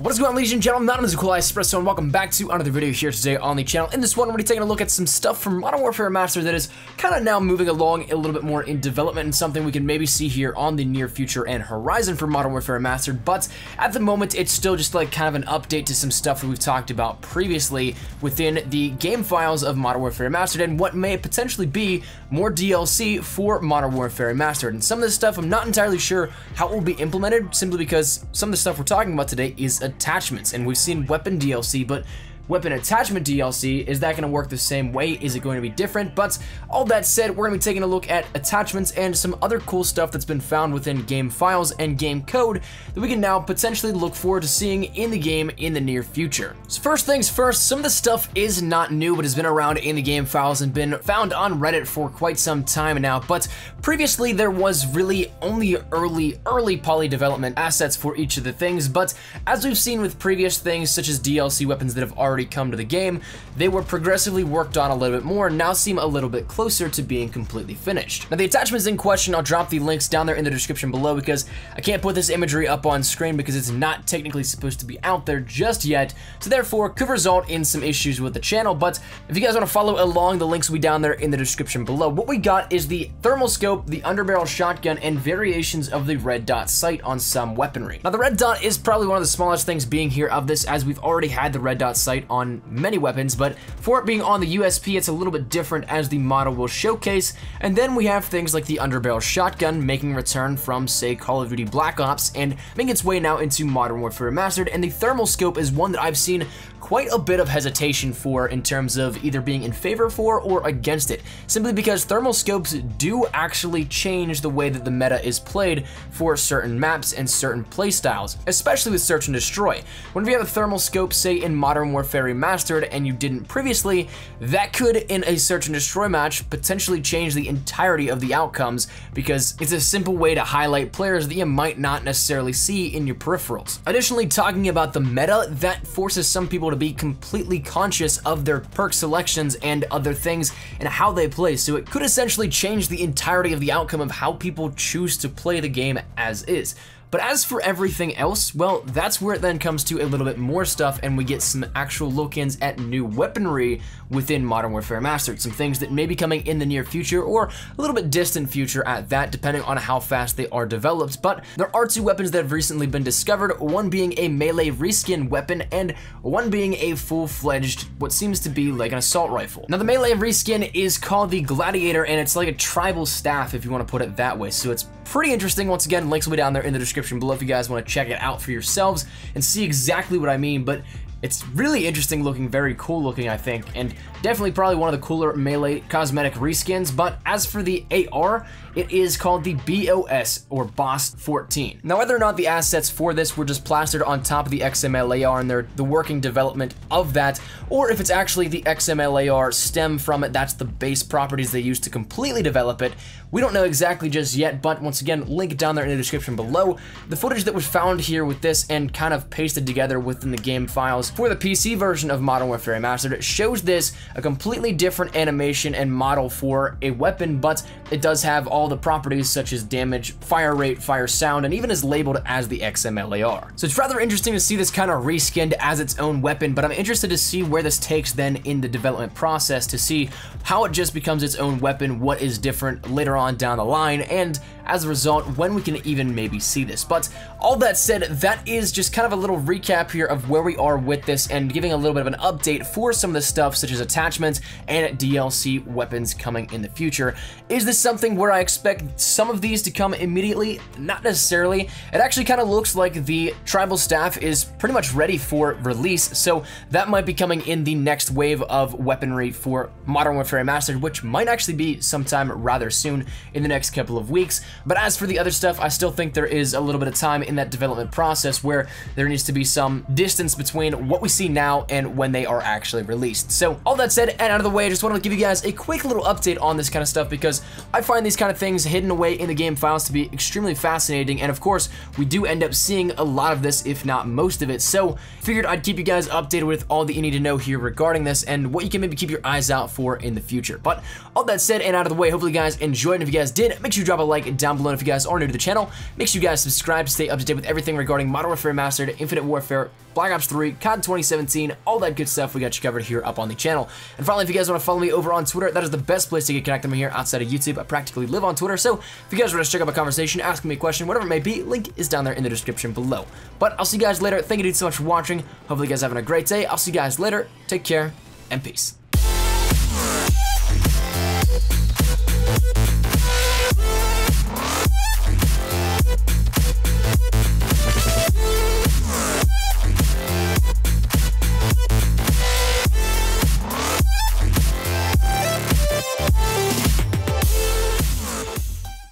What is going on, ladies and gentlemen? My name is Espresso, and welcome back to another video here today on the channel. In this one, we're going to be taking a look at some stuff from Modern Warfare Remastered that is kind of now moving along a little bit more in development, and something we can maybe see here on the near future and horizon for Modern Warfare Remastered. But at the moment, it's still just like kind of an update to some stuff that we've talked about previously within the game files of Modern Warfare Remastered, and what may potentially be more DLC for Modern Warfare Remastered. And some of this stuff, I'm not entirely sure how it will be implemented, simply because some of the stuff we're talking about today is attachments, and we've seen weapon DLC, but weapon attachment DLC, is that going to work the same way? Is it going to be different? But all that said, we're going to be taking a look at attachments and some other cool stuff that's been found within game files and game code that we can now potentially look forward to seeing in the game in the near future. So first things first, some of the stuff is not new, but has been around in the game files and been found on Reddit for quite some time now. But previously there was really only early poly development assets for each of the things, but as we've seen with previous things such as DLC weapons that have already come to the game, they were progressively worked on a little bit more and now seem a little bit closer to being completely finished. Now the attachments in question, I'll drop the links down there in the description below, because I can't put this imagery up on screen because it's not technically supposed to be out there just yet, so therefore could result in some issues with the channel. But if you guys want to follow along, the links will be down there in the description below. What we got is the thermal scope, the underbarrel shotgun, and variations of the red dot sight on some weaponry. Now the red dot is probably one of the smallest things being here of this, as we've already had the red dot sight on many weapons, but for it being on the USP, it's a little bit different, as the model will showcase. And then we have things like the underbarrel shotgun making a return from, say, Call of Duty Black Ops and making its way now into Modern Warfare Remastered. And the thermal scope is one that I've seen quite a bit of hesitation for in terms of either being in favor for or against it, simply because thermal scopes do actually change the way that the meta is played for certain maps and certain playstyles, especially with search and destroy. Whenever you have a thermal scope, say in Modern Warfare Remastered, and you didn't previously, that could in a search and destroy match potentially change the entirety of the outcomes, because it's a simple way to highlight players that you might not necessarily see in your peripherals. Additionally, talking about the meta, that forces some people to be completely conscious of their perk selections and other things and how they play, so it could essentially change the entirety of the outcome of how people choose to play the game as is. But as for everything else, well, that's where it then comes to a little bit more stuff, and we get some actual look-ins at new weaponry within Modern Warfare Remastered. Some things that may be coming in the near future, or a little bit distant future at that, depending on how fast they are developed. But there are two weapons that have recently been discovered, one being a melee reskin weapon, and one being a full-fledged, what seems to be like an assault rifle. Now the melee reskin is called the Gladiator, and it's like a tribal staff, if you want to put it that way, so it's pretty interesting. Once again, links will be down there in the description below if you guys want to check it out for yourselves and see exactly what I mean. But it's really interesting looking, very cool looking, I think, and definitely probably one of the cooler melee cosmetic reskins. But as for the AR, it is called the BOS, or Boss 14. Now, whether or not the assets for this were just plastered on top of the XML AR and they're the working development of that, or if it's actually the XML AR stem from it, that's the base properties they used to completely develop it, we don't know exactly just yet. But once again, link down there in the description below. The footage that was found here with this and kind of pasted together within the game files for the PC version of Modern Warfare Remastered shows this a completely different animation and model for a weapon, but it does have all the properties such as damage, fire rate, fire sound, and even is labeled as the XML AR. So it's rather interesting to see this kind of reskinned as its own weapon, but I'm interested to see where this takes then in the development process, to see how it just becomes its own weapon, what is different later on down the line, and as a result, when we can even maybe see this. But all that said, that is just kind of a little recap here of where we are with this, and giving a little bit of an update for some of the stuff such as attachments and DLC weapons coming in the future. Is this something where I expect some of these to come immediately? Not necessarily. It actually kind of looks like the tribal staff is pretty much ready for release, so that might be coming in the next wave of weaponry for Modern Warfare Remastered, which might actually be sometime rather soon in the next couple of weeks. But as for the other stuff, I still think there is a little bit of time in that development process where there needs to be some distance between what we see now and when they are actually released. So all that that said and out of the way, I just want to give you guys a quick little update on this kind of stuff because I find these kind of things hidden away in the game files to be extremely fascinating, and of course, we do end up seeing a lot of this, if not most of it, so figured I'd keep you guys updated with all that you need to know here regarding this and what you can maybe keep your eyes out for in the future. But all that said and out of the way, hopefully you guys enjoyed, and if you guys did, make sure you drop a like down below. And if you guys are new to the channel, make sure you guys subscribe to stay up to date with everything regarding Modern Warfare Remastered, Infinite Warfare, Black Ops 3, COD 2017, all that good stuff we got you covered here up on the channel. And finally, if you guys want to follow me over on Twitter, that is the best place to get connected with me here outside of YouTube. I practically live on Twitter, so if you guys want to check out a conversation, ask me a question, whatever it may be, link is down there in the description below. But I'll see you guys later. Thank you so much for watching. Hopefully you guys are having a great day. I'll see you guys later. Take care, and peace.